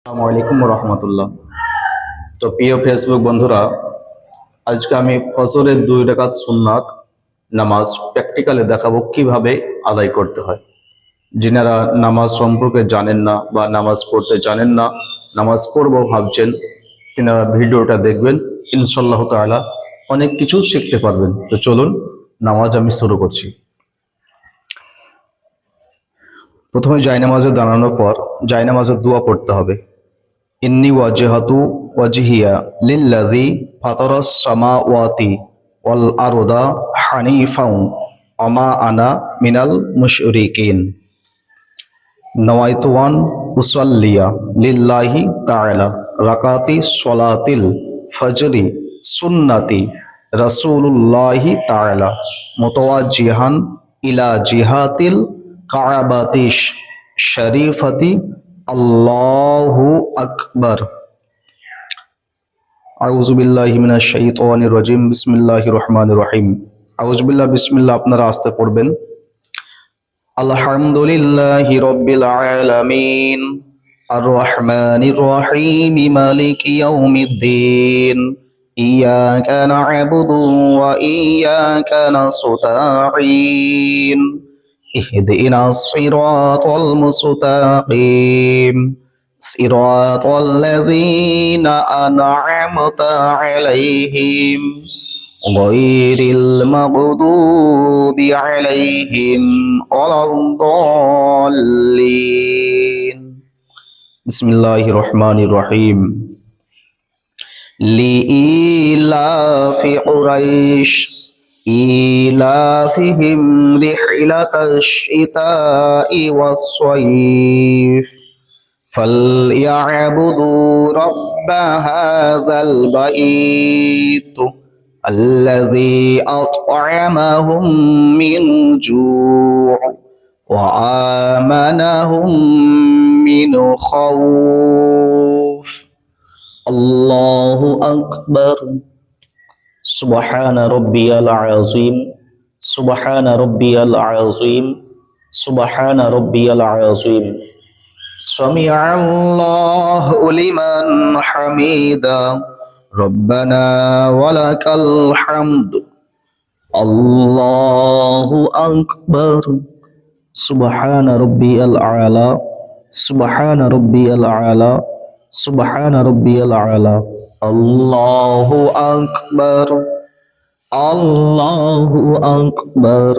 আসসালামু আলাইকুম রহমতুল্লাহ। তো প্রিয় ফেসবুক বন্ধুরা, আজকে আমি ফজরের 2 রাকাত সুন্নাত নামাজ প্র্যাকটিক্যালে দেখাবো কিভাবে আদায় করতে হয়। যিনারা নামাজ সম্পর্কে জানেন না বা নামাজ পড়তে জানেন না, নামাজ পড়বো ভাবছেন, তিনারা ভিডিওটা দেখবেন, ইনশাল্লাহ তাআলা অনেক কিছু শিখতে পারবেন। তো চলুন নামাজ আমি শুরু করছি। প্রথমে জায়নামাজে দাঁড়ানোর পর জায়নামাজের দোয়া পড়তে হবে। ইন্নি ওয়াজহাতু ওয়াজহিয়া লিল্লাযী ফাতারাস সামাওয়াতি ওয়াল আরদা হানিফাও ওয়া মা আনা মিনাল মুশরিকিন। নাওয়াইতু আন উসাল্লিয়া লিল্লাহি তাআলা রাকাতি সলাতিল ফজরি সুন্নতি রাসূলুল্লাহি তাআলা মুতাওয়াজ্জিহান ইলা জিহাতিল কাবাতিশ শরীফতি। আল্লাহু আকবার। আউযু বিল্লাহি মিনাশ শাইতানির রাজিম। বিসমিল্লাহির রহমানির রহিম। আউযু বিল্লাহ, বিসমিল্লাহ আপনারা আস্তে পড়বেন। আলহামদুলিল্লাহি রাব্বিল আলামিন আর রহমানির রহিম মালিকি ইয়াউমিদ্দিন ইয়াকা না'বুদু ওয়া ইয়াকা নাস্তাঈন ইহদিনাস সিরাতাল মুস্তাকিম সিরাতাল লাযীনা আন'আমতা আলাইহিম গায়রিল মাগদুবি আলাইহিম ওয়ালাদ-দাল্লিন। বিসমিল্লাহির রহমানির রহিম। লিইলাফি কুরাইশ ইলাফিহিম রিহলাতাশ শিতাই ওয়াস-সাইফ فليعبدوا رب هذا البيت الذي أطعمهم من جوع وآمنهم من خوف. الله أكبر. سبحان ربي العظيم سبحان ربي العظيم سبحان ربي العظيم. سمع الله لمن حميدا ربنا ولك الحمد. الله أكبر. سبحان ربي الأعلى سبحان ربي الأعلى سبحان ربي الأعلى. الله أكبر. الله أكبر.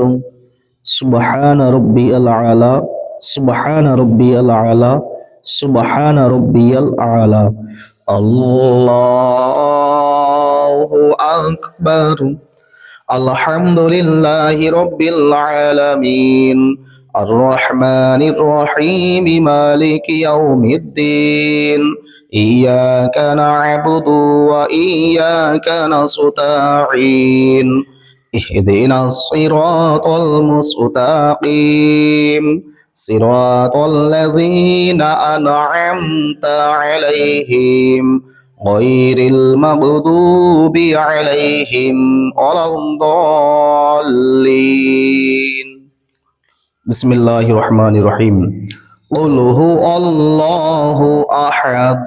سبحان ربي الأعلى سبحان ربي الأعلى سبحان ربي الأعلى. الله أكبر. الحمد لله رب العالمين الرحمن الرحيم مالك يوم الدين إياك نعبد وإياك نستعين اهدنا الصراط المستقيم صراط الذين أنعمت عليهم غير المغضوب عليهم ولا الضالين. بسم الله الرحمن الرحيم. قل هو الله أحد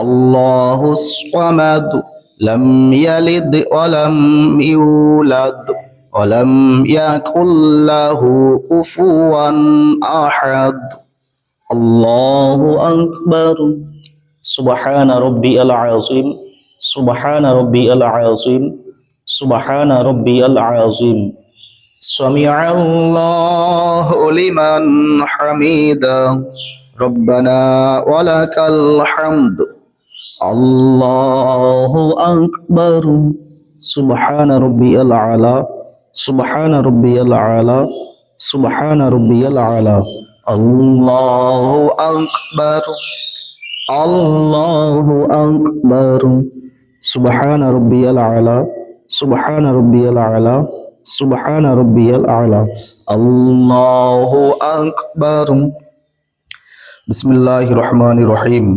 الله الصمد لم يلد ولم يولد ولم يكن له كفوا أحد. الله أكبر. سبحان ربي العظيم سبحان ربي العظيم سبحان ربي العظيم. سمع الله لمن حميدا ربنا ولك الحمد. الله أكبر. سبحان ربي الأعلى سبحان ربي الأعلى سبحان ربي الأعلى. الله أكبر. الله أكبر. سبحان ربي الأعلى سبحان ربي الأعلى سبحان ربي الأعلى. الله أكبر. بسم الله الرحمن الرحيم.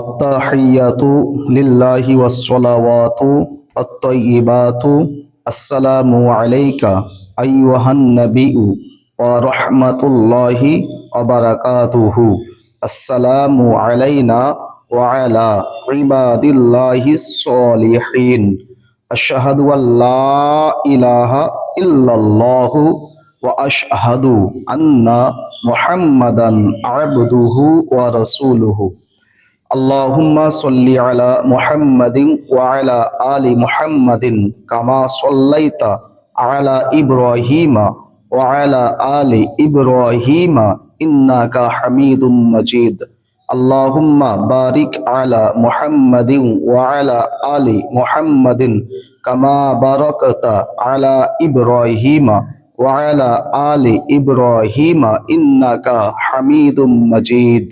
التحيات لله والصلوات الطيبات السلام عليك أيها النبي ورحمة الله وبركاته. আসসালামু আলাইনা ওয়া আলা ইবাদিল্লাহিস সলিহিন আশহাদু আল্লা ইলাহা ইল্লাল্লাহু ওয়া আশহাদু আন্না মুহাম্মাদান আবদুহু ওয়া রাসূলুহু আল্লাহুম্মা সাল্লি আলা মুহাম্মাদিন ওয়া আলা আলি মুহাম্মাদিন কামা সাল্লাইতা আলা ইব্রাহিমা ওয়া আলা আলি ইব্রাহিমা ইন্নাকা হামিদুম মাজিদ আল্লাহুম্মা বারিক আলা মুহাম্মাদিন ওয়া আলা আলি মুহাম্মাদিন কামা বারাকতা আলা ইব্রাহিমা ওয়া আলা আলি ইব্রাহিমা ইন্নাকা হামিদুম মাজিদ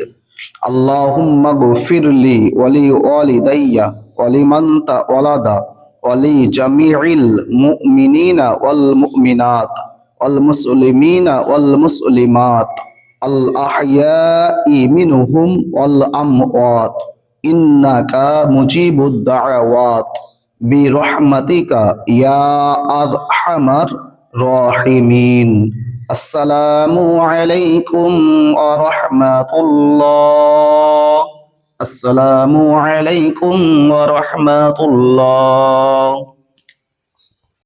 اللهم اغفر لي ولوالدي ولمن ولد ولجميع المؤمنين والمؤمنات والمسلمين والمسلمات الأحياء منهم والأموات إنك مجيب الدعوات برحمتك يا أرحم الراحمين আসসালামু আলাইকুম ওয়া রাহমাতুল্লাহ আসসালামু আলাইকুম ওয়া রাহমাতুল্লাহ।